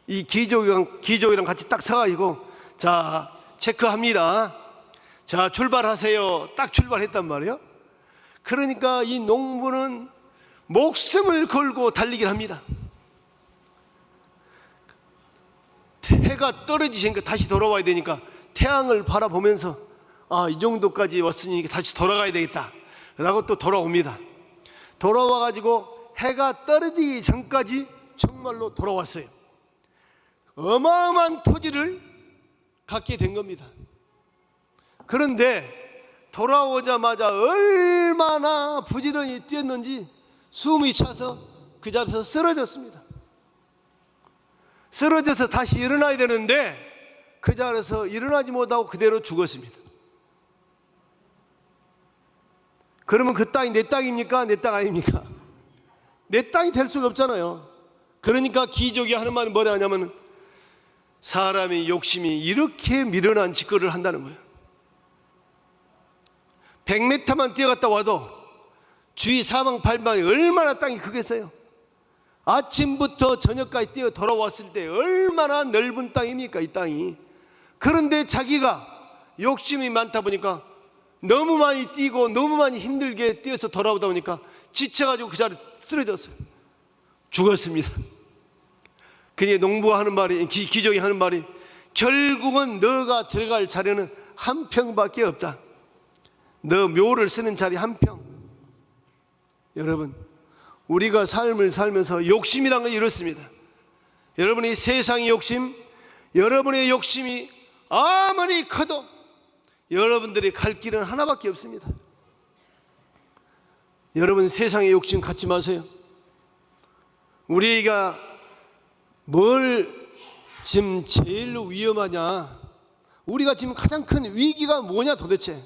귀족이랑 같이 딱 서가지고 자, 체크합니다. 자, 출발하세요. 딱 출발했단 말이에요. 그러니까 이 농부는 목숨을 걸고 달리기를 합니다. 해가 떨어지니까 다시 돌아와야 되니까 태양을 바라보면서 이 정도까지 왔으니 다시 돌아가야 되겠다 라고 또 돌아옵니다. 돌아와가지고 해가 떨어지기 전까지 정말로 돌아왔어요. 어마어마한 토지를 갖게 된 겁니다. 그런데 돌아오자마자 얼마나 부지런히 뛰었는지 숨이 차서 그 자리에서 쓰러졌습니다. 쓰러져서 다시 일어나야 되는데 그 자리에서 일어나지 못하고 그대로 죽었습니다. 그러면 그 땅이 내 땅입니까? 내 땅 아닙니까? 내 땅이 될 수가 없잖아요. 그러니까 귀족이 하는 말은 뭐냐 하냐면, 사람의 욕심이 이렇게 미련한 짓거리를 한다는 거예요. 100m만 뛰어갔다 와도 주위 사방팔방이 얼마나 땅이 크겠어요. 아침부터 저녁까지 뛰어 돌아왔을 때 얼마나 넓은 땅입니까, 이 땅이. 그런데 자기가 욕심이 많다 보니까 너무 많이 뛰고 너무 많이 힘들게 뛰어서 돌아오다 보니까 지쳐가지고 그 자리에 쓰러졌어요. 죽었습니다. 그게 농부가 하는 말이, 귀족이 하는 말이, 결국은 너가 들어갈 자리는 한 평밖에 없다. 너 묘를 쓰는 자리 한 평. 여러분, 우리가 삶을 살면서 욕심이란 건 이렇습니다. 여러분이 세상의 욕심, 여러분의 욕심이 아무리 커도 여러분들이 갈 길은 하나밖에 없습니다. 여러분, 세상의 욕심 갖지 마세요. 우리가 뭘 지금 제일로 위험하냐, 우리가 지금 가장 큰 위기가 뭐냐 도대체.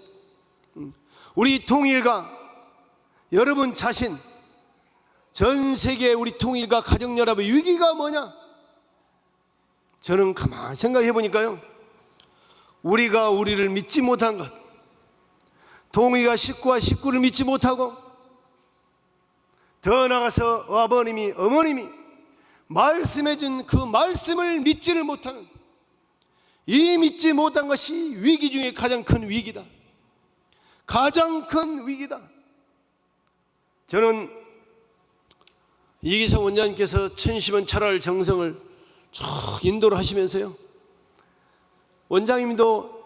우리 통일과 여러분 자신, 전 세계 우리 통일과 가정연합의 위기가 뭐냐? 저는 가만히 생각해 보니까요, 우리가 우리를 믿지 못한 것, 동의가 식구와 식구를 믿지 못하고, 더 나아가서 아버님이 어머님이 말씀해 준 그 말씀을 믿지를 못하는, 이 믿지 못한 것이 위기 중에 가장 큰 위기다. 가장 큰 위기다. 저는 이기상 원장님께서 천심은 철할 정성을 쭉 인도를 하시면서요, 원장님도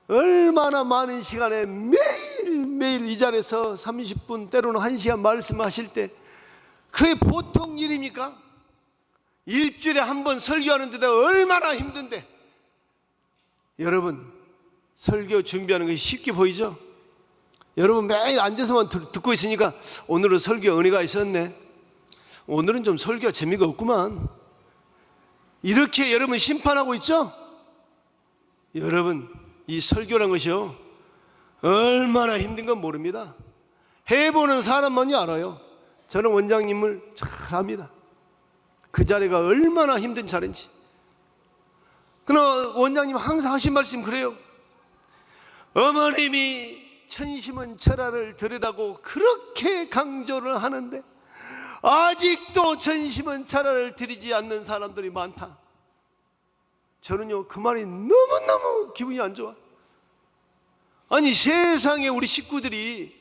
얼마나 많은 시간에 매일 이 자리에서 30분 때로는 1시간 말씀하실 때 그게 보통 일입니까? 일주일에 한 번 설교하는데도 얼마나 힘든데, 여러분 설교 준비하는 것이 쉽게 보이죠? 여러분 매일 앉아서만 듣고 있으니까 오늘은 설교 은혜가 있었네, 오늘은 좀 설교가 재미가 없구만, 이렇게 여러분 심판하고 있죠? 여러분, 이 설교란 것이요, 얼마나 힘든 건 모릅니다. 해보는 사람만이 알아요. 저는 원장님을 잘 압니다. 그 자리가 얼마나 힘든 자리인지. 그러나 원장님 항상 하신 말씀 그래요. 어머님이 천심은 철화를 들으라고 그렇게 강조를 하는데 아직도 천심은 철화를 드리지 않는 사람들이 많다. 저는요, 그 말이 너무너무 기분이 안 좋아. 아니, 세상에 우리 식구들이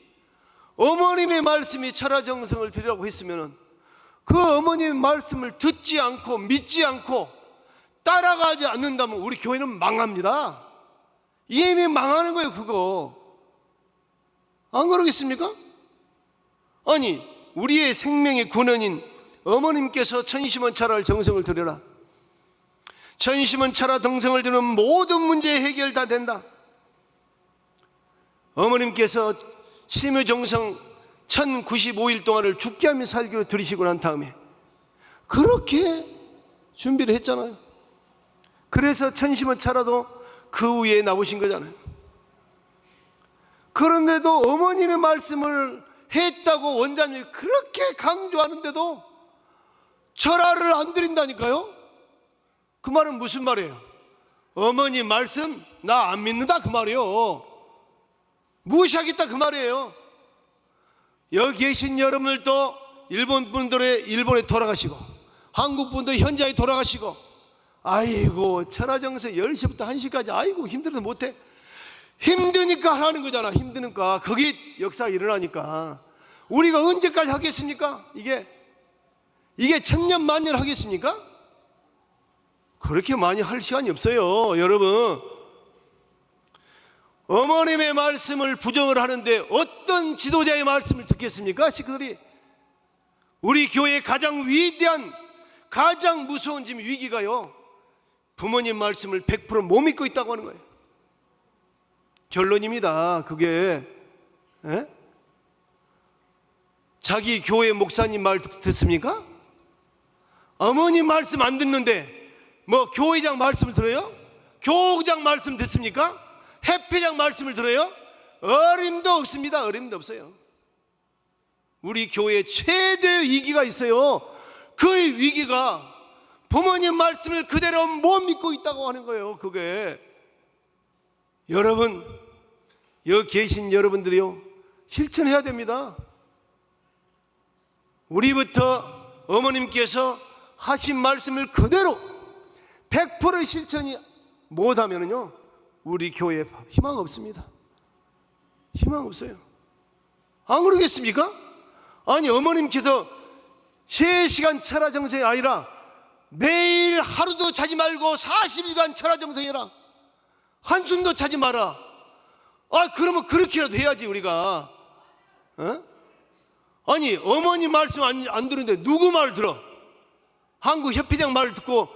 어머님의 말씀이 철화정성을 드리라고 했으면 그 어머님의 말씀을 듣지 않고 믿지 않고 따라가지 않는다면 우리 교회는 망합니다. 이미 망하는 거예요, 그거. 안 그러겠습니까? 아니, 우리의 생명의 근원인 어머님께서 천심은 철화를 정성을 드려라, 천심은 철화 정성을 드리면 모든 문제 해결 다 된다. 어머님께서 심유정성 1095일 동안을 죽게 하며 살기로 들이시고 난 다음에 그렇게 준비를 했잖아요. 그래서 천심은 철화도 그 위에 나오신 거잖아요. 그런데도 어머님의 말씀을 했다고 원장님이 그렇게 강조하는데도 철화를 안 드린다니까요. 그 말은 무슨 말이에요? 어머니 말씀 나 안 믿는다 그 말이에요. 무시하겠다 그 말이에요. 여기 계신 여러분들도 일본 분들의 일본에 돌아가시고 한국 분도 현장에 돌아가시고, 아이고 철화정성 10시부터 1시까지 아이고 힘들어도 못해. 힘드니까 하는 거잖아. 힘드니까. 거기 역사가 일어나니까. 우리가 언제까지 하겠습니까? 이게 천년 만년 하겠습니까? 그렇게 많이 할 시간이 없어요. 여러분, 어머님의 말씀을 부정을 하는데 어떤 지도자의 말씀을 듣겠습니까? 식구들이. 우리 교회의 가장 위대한, 가장 무서운 지금 위기가요, 부모님 말씀을 100% 못 믿고 있다고 하는 거예요. 결론입니다. 그게 자기 교회 목사님 말 듣습니까? 어머님 말씀 안 듣는데 뭐 교회장 말씀을 들어요? 교구장 말씀 듣습니까? 해피장 말씀을 들어요? 어림도 없습니다. 어림도 없어요. 우리 교회에 최대의 위기가 있어요. 그 위기가 부모님 말씀을 그대로 못 믿고 있다고 하는 거예요. 그게 여러분, 여기 계신 여러분들이요, 실천해야 됩니다. 우리부터 어머님께서 하신 말씀을 그대로 100% 실천이 못하면요, 우리 교회에 희망 없습니다. 희망 없어요. 안 그러겠습니까? 아니, 어머님께서 3시간 철화정성이 아니라 매일 하루도 자지 말고 40일간 철화정성해라, 한숨도 자지 마라. 그러면 그렇게라도 해야지 우리가. 아니 어머니 말씀 안 듣는데 누구 말 들어? 한국 협회장 말을 듣고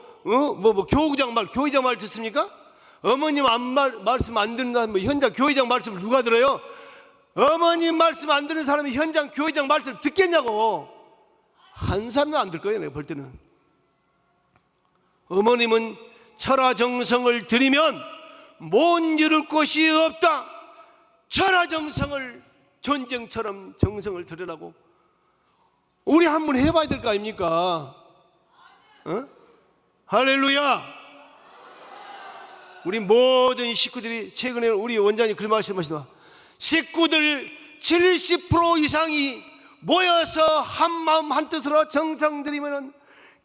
교구장 말, 교회장 말 듣습니까? 어머님 말씀 안 듣는 사람, 현장 교회장 말씀을 누가 들어요? 어머님 말씀 안 듣는 사람이 현장 교회장 말씀을 듣겠냐고. 한 사람도 안 들 거예요, 내가 볼 때는. 어머님은 철화정성을 들이면 못 이룰 것이 없다. 철화정성을 전쟁처럼 정성을 들으라고 우리 한번 해봐야 될 거 아닙니까? 할렐루야. 우리 모든 식구들이, 최근에 우리 원장님 그런 말씀하시더라. 식구들 70% 이상이 모여서 한 마음 한 뜻으로 정성 들이면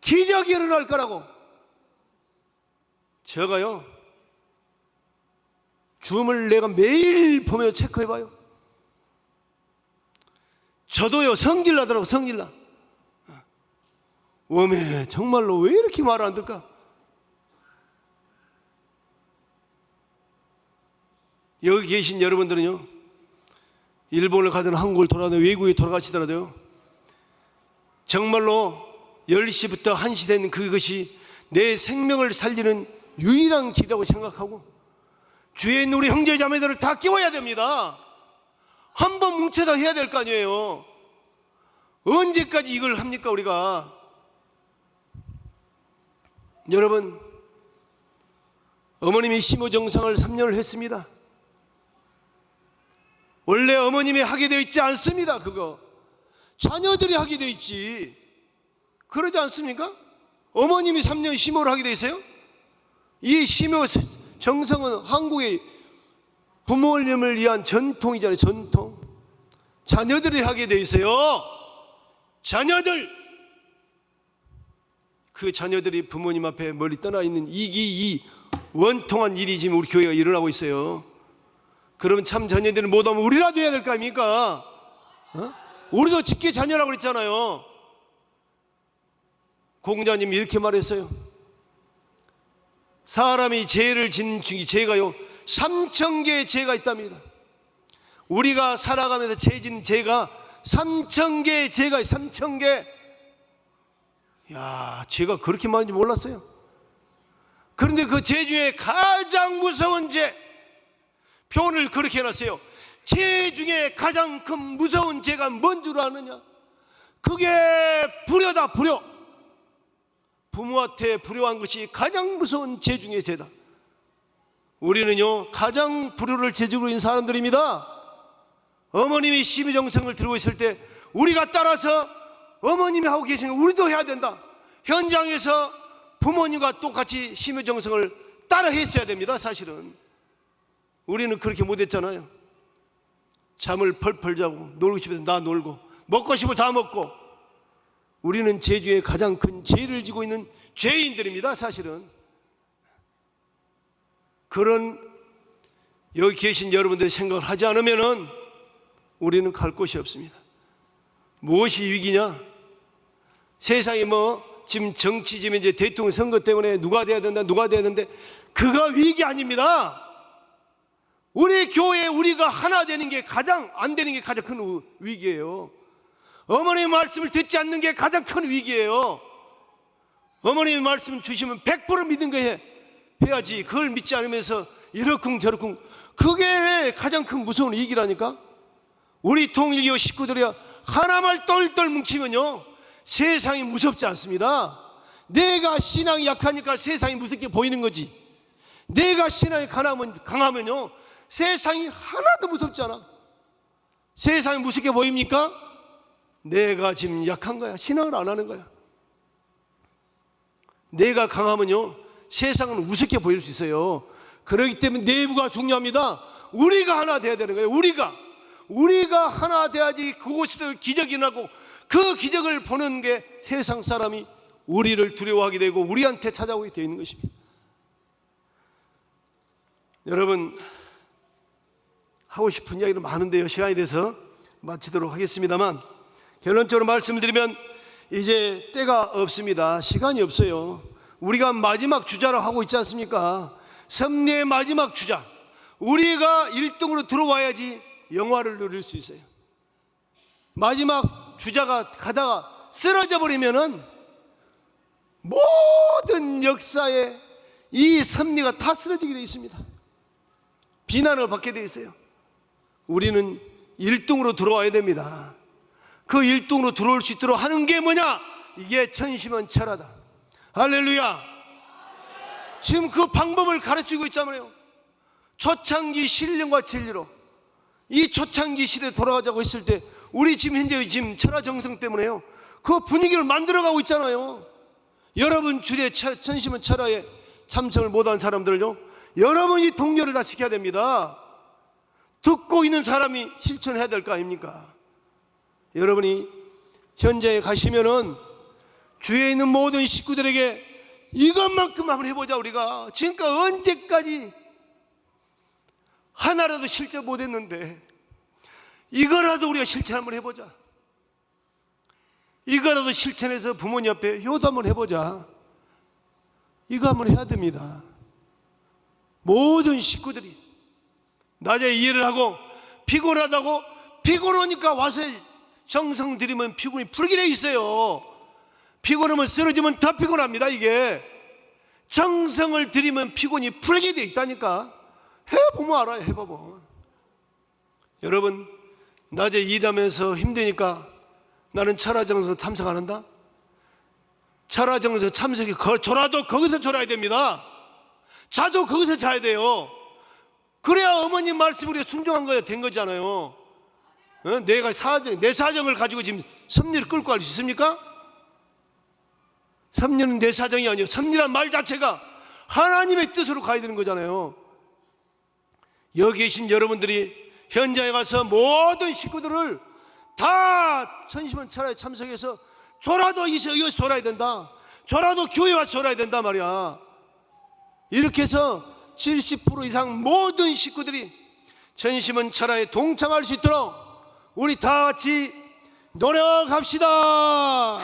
기적이 일어날 거라고. 제가요 줌을 내가 매일 보며 체크해봐요. 저도요 성질 나더라고. 성질 나. 웜에 정말로 왜 이렇게 말을 안 듣까? 여기 계신 여러분들은요, 일본을 가든 한국을 돌아가든 외국에 돌아가시더라도요, 정말로 10시부터 1시 되는 그것이 내 생명을 살리는 유일한 길이라고 생각하고 주위에 있는 우리 형제 자매들을 다 깨워야 됩니다. 한번 뭉쳐서 해야 될 거 아니에요. 언제까지 이걸 합니까 우리가? 여러분, 어머님이 심호정상을 3년을 했습니다. 원래 어머님이 하게 되어 있지 않습니다. 그거 자녀들이 하게 되어 있지. 그러지 않습니까? 어머님이 3년 심호를 하게 되어 있어요. 이 심호 정성은 한국의 부모님을 위한 전통이잖아요. 전통. 자녀들이 하게 되어 있어요. 자녀들. 그 자녀들이 부모님 앞에 멀리 떠나 있는 이 원통한 일이 지금 우리 교회가 일어나고 있어요. 그러면 참 자녀들은 못하면 우리라도 해야 될 거 아닙니까? 우리도 직계 자녀라고 그랬잖아요. 공자님이 이렇게 말했어요. 사람이 죄를 짓는 중에 죄가요 3,000개의 죄가 있답니다. 우리가 살아가면서 죄 짓는 죄가 3,000개의 죄가 3,000개. 야, 죄가 그렇게 많은지 몰랐어요. 그런데 그 죄 중에 가장 무서운 죄, 표현을 그렇게 해놨어요. 죄 중에 가장 큰 무서운 죄가 뭔 줄 아느냐? 그게 불효다. 불효. 부모한테 불효한 것이 가장 무서운 죄 중에 죄다. 우리는요 가장 불효를 저지르고 있는 사람들입니다. 어머님이 심의정성을 들고 있을 때 우리가 따라서 어머님이 하고 계신 거 우리도 해야 된다. 현장에서 부모님과 똑같이 심의정성을 따라 했어야 됩니다. 사실은 우리는 그렇게 못했잖아요. 잠을 펄펄 자고 놀고 싶어서 나 놀고 먹고 싶어 다 먹고. 우리는 죄 중에 가장 큰 죄를 지고 있는 죄인들입니다. 사실은 그런 여기 계신 여러분들의 생각을 하지 않으면은 우리는 갈 곳이 없습니다. 무엇이 위기냐? 세상이 지금 정치, 지금 이제 대통령 선거 때문에 누가 돼야 된다, 누가 돼야 되는데 그가 위기 아닙니다. 우리 교회에 우리가 하나 되는 게 가장 안 되는 게 가장 큰 위기예요. 어머님의 말씀을 듣지 않는 게 가장 큰 위기예요. 어머님의 말씀 주시면 100% 믿은 거 해야지. 그걸 믿지 않으면서 이러쿵 저러쿵, 그게 가장 큰 무서운 위기라니까. 우리 통일교 식구들이 하나만 똘똘 뭉치면요 세상이 무섭지 않습니다. 내가 신앙이 약하니까 세상이 무섭게 보이는 거지. 내가 신앙이 강하면요 세상이 하나도 무섭지 않아. 세상이 무섭게 보입니까? 내가 지금 약한 거야. 신앙을 안 하는 거야. 내가 강하면요 세상은 우습게 보일 수 있어요. 그렇기 때문에 내부가 중요합니다. 우리가 하나 돼야 되는 거예요. 우리가 하나 돼야지 그곳에서 기적이 나고 그 기적을 보는 게 세상 사람이 우리를 두려워하게 되고 우리한테 찾아오게 되어 있는 것입니다. 여러분, 하고 싶은 이야기는 많은데요 시간이 돼서 마치도록 하겠습니다만, 결론적으로 말씀드리면 이제 때가 없습니다. 시간이 없어요. 우리가 마지막 주자로 하고 있지 않습니까? 섭리의 마지막 주자. 우리가 1등으로 들어와야지 영화를 누릴 수 있어요. 마지막 주자가 가다가 쓰러져 버리면은 모든 역사에 이 섭리가 다 쓰러지게 되어 있습니다. 비난을 받게 되어 있어요. 우리는 1등으로 들어와야 됩니다. 그 1등으로 들어올 수 있도록 하는 게 뭐냐? 이게 천시만차라다. 할렐루야. 지금 그 방법을 가르치고 있잖아요. 초창기 신령과 진리로 이 초창기 시대에 돌아가자고 했을 때 우리 지금 현재 지금 철화정성 때문에요, 그 분위기를 만들어가고 있잖아요. 여러분 주례 천시만차라에 참석을 못한 사람들은요, 여러분이 동료를 다 시켜야 됩니다. 듣고 있는 사람이 실천해야 될 거 아닙니까? 여러분이 현장에 가시면은 주위에 있는 모든 식구들에게 이것만큼 한번 해보자. 우리가 지금까지 언제까지 하나라도 실천 못했는데 이거라도 우리가 실천 한번 해보자. 이거라도 실천해서 부모님 앞에 효도 한번 해보자. 이거 한번 해야 됩니다. 모든 식구들이 낮에 일을 하고 피곤하다고, 피곤하니까 와서 정성 들이면 피곤이 풀게 돼 있어요. 피곤하면 쓰러지면 더 피곤합니다. 이게 정성을 들이면 피곤이 풀게 돼 있다니까. 해보면 알아요. 해보면. 여러분, 낮에 일하면서 힘드니까 나는 철화정성 참석 안 한다? 철화정성 참석이 졸아도 거기서 졸아야 됩니다. 자도 거기서 자야 돼요. 그래야 어머님 말씀 우리가 순종한 거야 된 거잖아요. 내가 내 사정을 가지고 지금 섭리를 끌고 갈 수 있습니까? 섭리는 내 사정이 아니에요. 섭리란 말 자체가 하나님의 뜻으로 가야 되는 거잖아요. 여기 계신 여러분들이 현장에 가서 모든 식구들을 다 천시만차라에 참석해서 졸아도 이거 졸아야 된다, 졸아도 교회 와서 졸아야 된다 말이야. 이렇게 해서 70% 이상 모든 식구들이 천시만차라에 동참할 수 있도록 우리 다 같이 노력합시다.